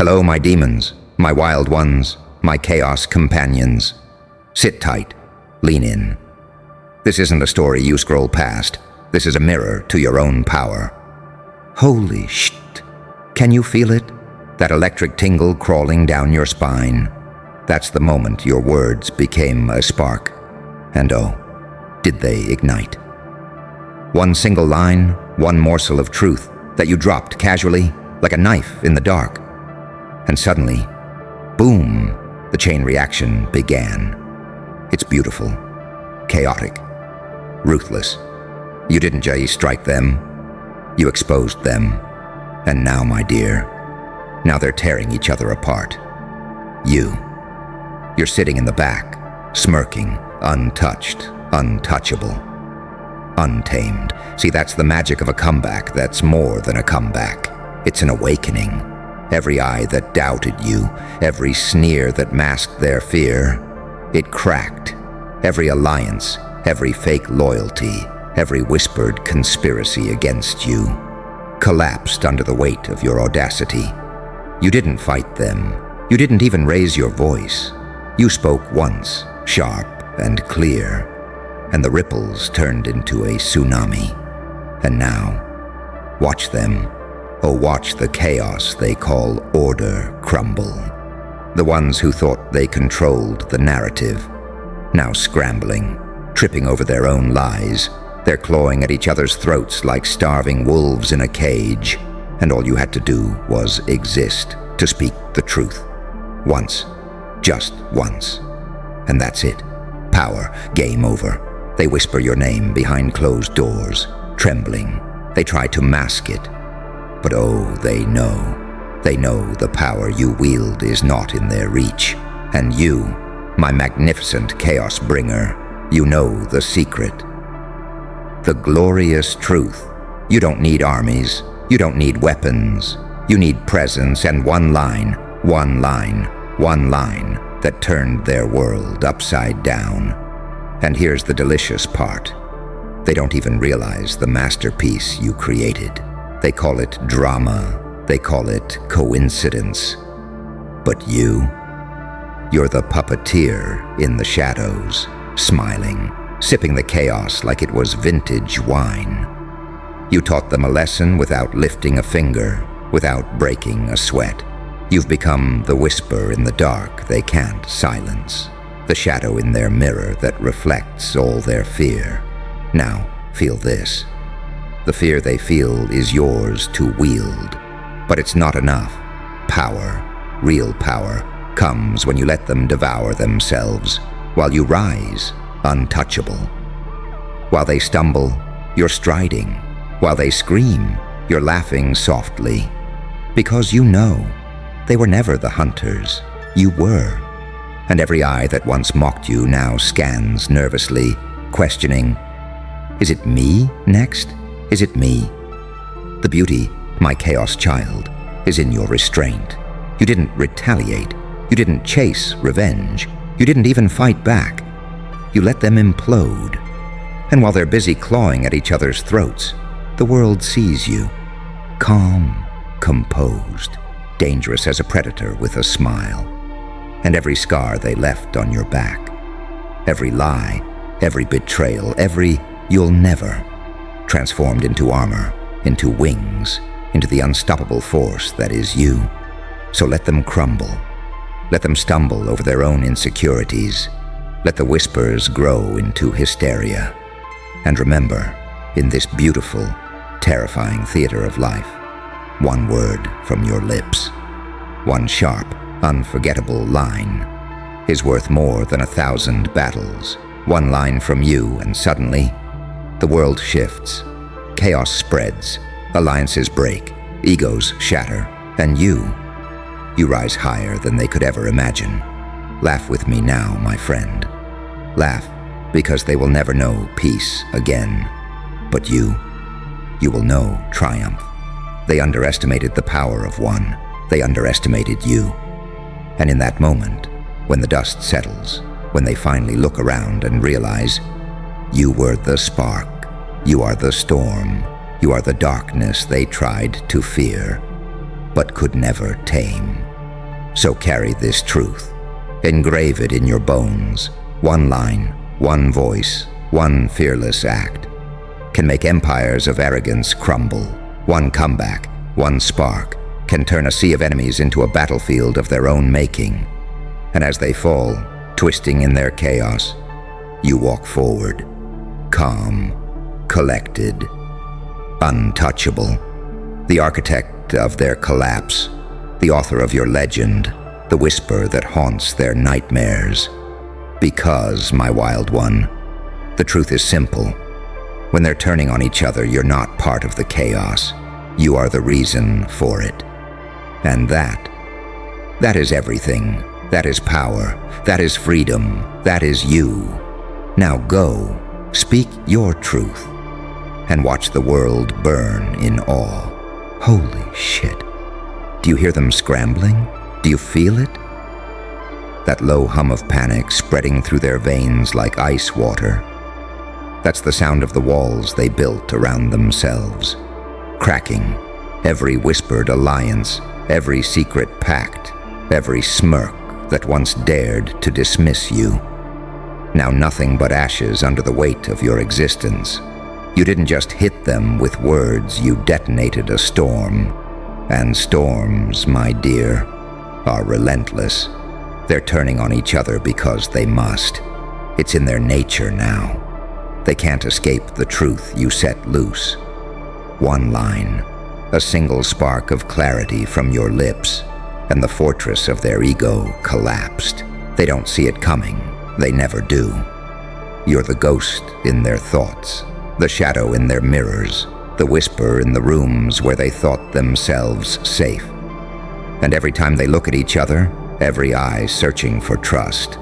Hello, my demons, my wild ones, my chaos companions. Sit tight, lean in. This isn't a story you scroll past. This is a mirror to your own power. Holy shit. Can you feel it? That electric tingle crawling down your spine. That's the moment your words became a spark. And oh, did they ignite? One single line, one morsel of truth that you dropped casually, like a knife in the dark. And suddenly, boom, the chain reaction began. It's beautiful, chaotic, ruthless. You didn't just strike them, you exposed them. And now, my dear, now they're tearing each other apart. You're sitting in the back, smirking, untouched, untouchable, untamed. See, that's the magic of a comeback that's more than a comeback. It's an awakening. Every eye that doubted you, every sneer that masked their fear, it cracked. Every alliance, every fake loyalty, every whispered conspiracy against you, collapsed under the weight of your audacity. You didn't fight them. You didn't even raise your voice. You spoke once, sharp and clear, and the ripples turned into a tsunami. And now, watch them. Oh, watch the chaos they call order crumble. The ones who thought they controlled the narrative, now scrambling, tripping over their own lies. They're clawing at each other's throats like starving wolves in a cage, and all you had to do was exist, to speak the truth. Once, just once. And that's it. Power, game over. They whisper your name behind closed doors, trembling. They try to mask it. But oh, they know the power you wield is not in their reach. And you, my magnificent chaos bringer, you know the secret. The glorious truth. You don't need armies. You don't need weapons. You need presence and one line that turned their world upside down. And here's the delicious part. They don't even realize the masterpiece you created. They call it drama. They call it coincidence. But you're the puppeteer in the shadows, smiling, sipping the chaos like it was vintage wine. You taught them a lesson without lifting a finger, without breaking a sweat. You've become the whisper in the dark they can't silence, the shadow in their mirror that reflects all their fear. Now, feel this. The fear they feel is yours to wield. But it's not enough. Power, real power, comes when you let them devour themselves, while you rise, untouchable. While they stumble, you're striding. While they scream, you're laughing softly. Because you know, they were never the hunters. You were. And every eye that once mocked you now scans nervously, questioning, is it me next? Is it me? The beauty, my chaos child, is in your restraint. You didn't retaliate. You didn't chase revenge. You didn't even fight back. You let them implode. And while they're busy clawing at each other's throats, the world sees you, calm, composed, dangerous as a predator with a smile. And every scar they left on your back, every lie, every betrayal, every you'll never, transformed into armor, into wings, into the unstoppable force that is you. So let them crumble. Let them stumble over their own insecurities. Let the whispers grow into hysteria. And remember, in this beautiful, terrifying theater of life, one word from your lips, one sharp, unforgettable line, is worth more than 1,000 battles. One line from you, and suddenly, the world shifts, chaos spreads, alliances break, egos shatter, and you rise higher than they could ever imagine. Laugh with me now, my friend. Laugh, because they will never know peace again. But you will know triumph. They underestimated the power of one. They underestimated you. And in that moment, when the dust settles, when they finally look around and realize you were the spark, you are the storm, you are the darkness they tried to fear, but could never tame. So carry this truth. Engrave it in your bones. One line, one voice, one fearless act can make empires of arrogance crumble. One comeback, one spark can turn a sea of enemies into a battlefield of their own making. And as they fall, twisting in their chaos, you walk forward, calm, collected, untouchable, the architect of their collapse, the author of your legend, the whisper that haunts their nightmares. Because, my wild one, the truth is simple. When they're turning on each other, you're not part of the chaos. You are the reason for it. And that is everything. That is power. That is freedom. That is you. Now go, speak your truth, and watch the world burn in awe. Holy shit. Do you hear them scrambling? Do you feel it? That low hum of panic spreading through their veins like ice water. That's the sound of the walls they built around themselves, cracking, every whispered alliance, every secret pact, every smirk that once dared to dismiss you. Now nothing but ashes under the weight of your existence. You didn't just hit them with words, you detonated a storm. And storms, my dear, are relentless. They're turning on each other because they must. It's in their nature now. They can't escape the truth you set loose. One line, a single spark of clarity from your lips, and the fortress of their ego collapsed. They don't see it coming. They never do. You're the ghost in their thoughts, the shadow in their mirrors, the whisper in the rooms where they thought themselves safe. And every time they look at each other, every eye searching for trust,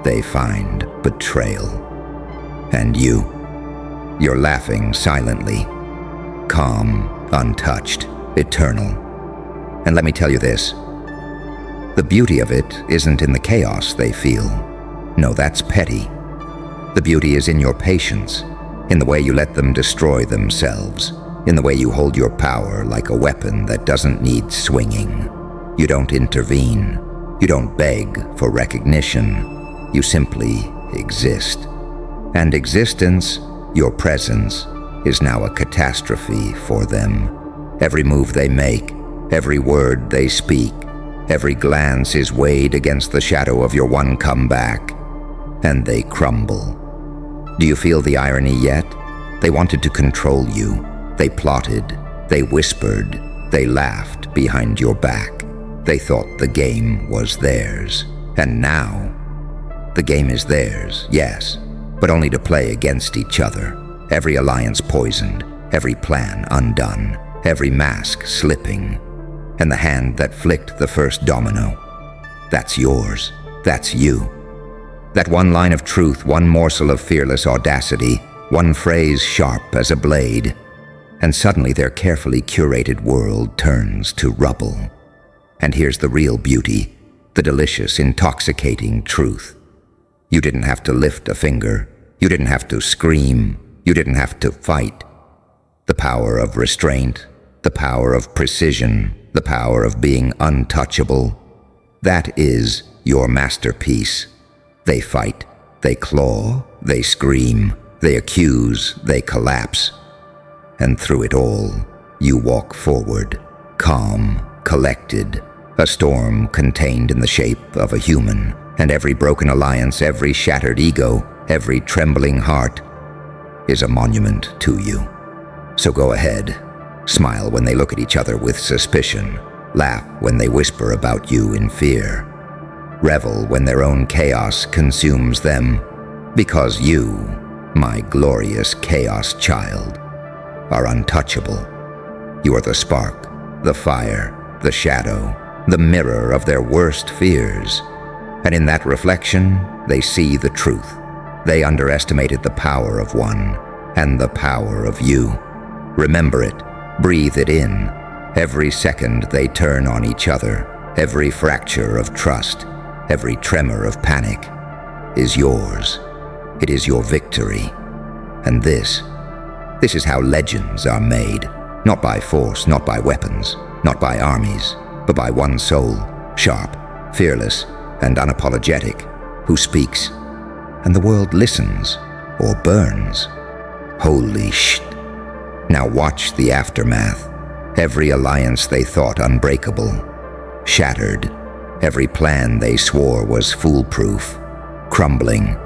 they find betrayal. And you're laughing silently, calm, untouched, eternal. And let me tell you this, the beauty of it isn't in the chaos they feel. No, that's petty. The beauty is in your patience, in the way you let them destroy themselves, in the way you hold your power like a weapon that doesn't need swinging. You don't intervene. You don't beg for recognition. You simply exist. And existence, your presence, is now a catastrophe for them. Every move they make, every word they speak, every glance is weighed against the shadow of your one comeback, and they crumble. Do you feel the irony yet? They wanted to control you. They plotted. They whispered. They laughed behind your back. They thought the game was theirs. And now, the game is theirs, yes, but only to play against each other. Every alliance poisoned, every plan undone, every mask slipping. And the hand that flicked the first domino, that's yours. That's you. That one line of truth, one morsel of fearless audacity, one phrase sharp as a blade, and suddenly their carefully curated world turns to rubble. And here's the real beauty, the delicious, intoxicating truth. You didn't have to lift a finger. You didn't have to scream. You didn't have to fight. The power of restraint, the power of precision, the power of being untouchable, that is your masterpiece. They fight, they claw, they scream, they accuse, they collapse. And through it all, you walk forward, calm, collected, a storm contained in the shape of a human, and every broken alliance, every shattered ego, every trembling heart is a monument to you. So go ahead, smile when they look at each other with suspicion, laugh when they whisper about you in fear. Revel when their own chaos consumes them, because you, my glorious chaos child, are untouchable. You are the spark, the fire, the shadow, the mirror of their worst fears. And in that reflection, they see the truth. They underestimated the power of one and the power of you. Remember it, breathe it in. Every second they turn on each other, every fracture of trust, every tremor of panic is yours. It is your victory. And this is how legends are made. Not by force, not by weapons, not by armies, but by one soul, sharp, fearless, and unapologetic, who speaks, and the world listens or burns. Holy shit. Now watch the aftermath. Every alliance they thought unbreakable, shattered. Every plan they swore was foolproof, crumbling.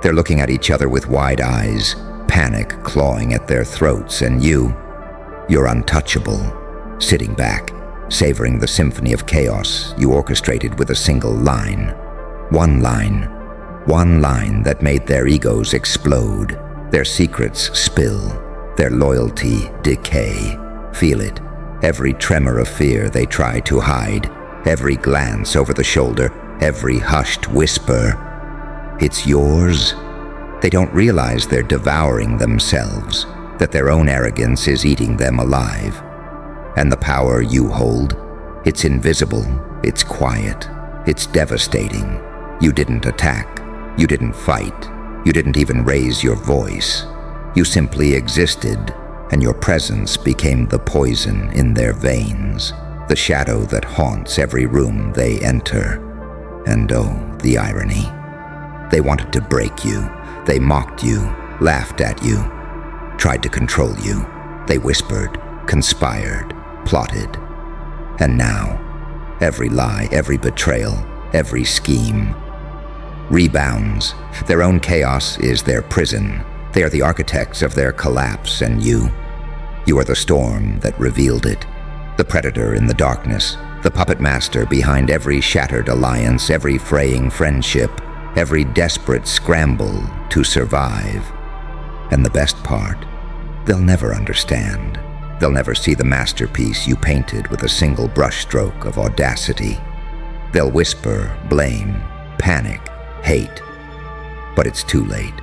They're looking at each other with wide eyes, panic clawing at their throats, and you're untouchable, sitting back, savoring the symphony of chaos you orchestrated with a single line. One line that made their egos explode, their secrets spill, their loyalty decay. Feel it, every tremor of fear they try to hide, every glance over the shoulder, every hushed whisper. It's yours. They don't realize they're devouring themselves, that their own arrogance is eating them alive. And the power you hold, it's invisible, it's quiet, it's devastating. You didn't attack, you didn't fight, you didn't even raise your voice. You simply existed, and your presence became the poison in their veins, the shadow that haunts every room they enter. And oh, the irony. They wanted to break you. They mocked you, laughed at you, tried to control you. They whispered, conspired, plotted. And now, every lie, every betrayal, every scheme rebounds. Their own chaos is their prison. They are the architects of their collapse, and you are the storm that revealed it, the predator in the darkness, the puppet master behind every shattered alliance, every fraying friendship, every desperate scramble to survive. And the best part, they'll never understand. They'll never see the masterpiece you painted with a single brushstroke of audacity. They'll whisper, blame, panic, hate. But it's too late.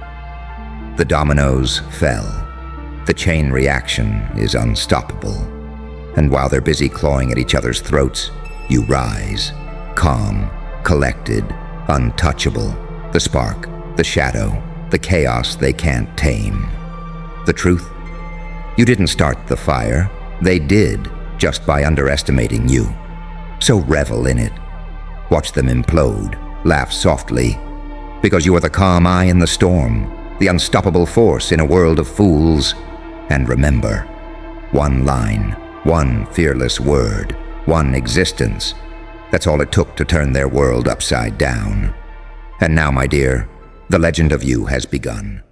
The dominoes fell. The chain reaction is unstoppable. And while they're busy clawing at each other's throats, you rise, calm, collected, untouchable. The spark, the shadow, the chaos they can't tame. The truth? You didn't start the fire. They did, just by underestimating you. So revel in it. Watch them implode, laugh softly, because you are the calm eye in the storm, the unstoppable force in a world of fools. And remember, one line, one fearless word, one existence. That's all it took to turn their world upside down. And now, my dear, the legend of you has begun.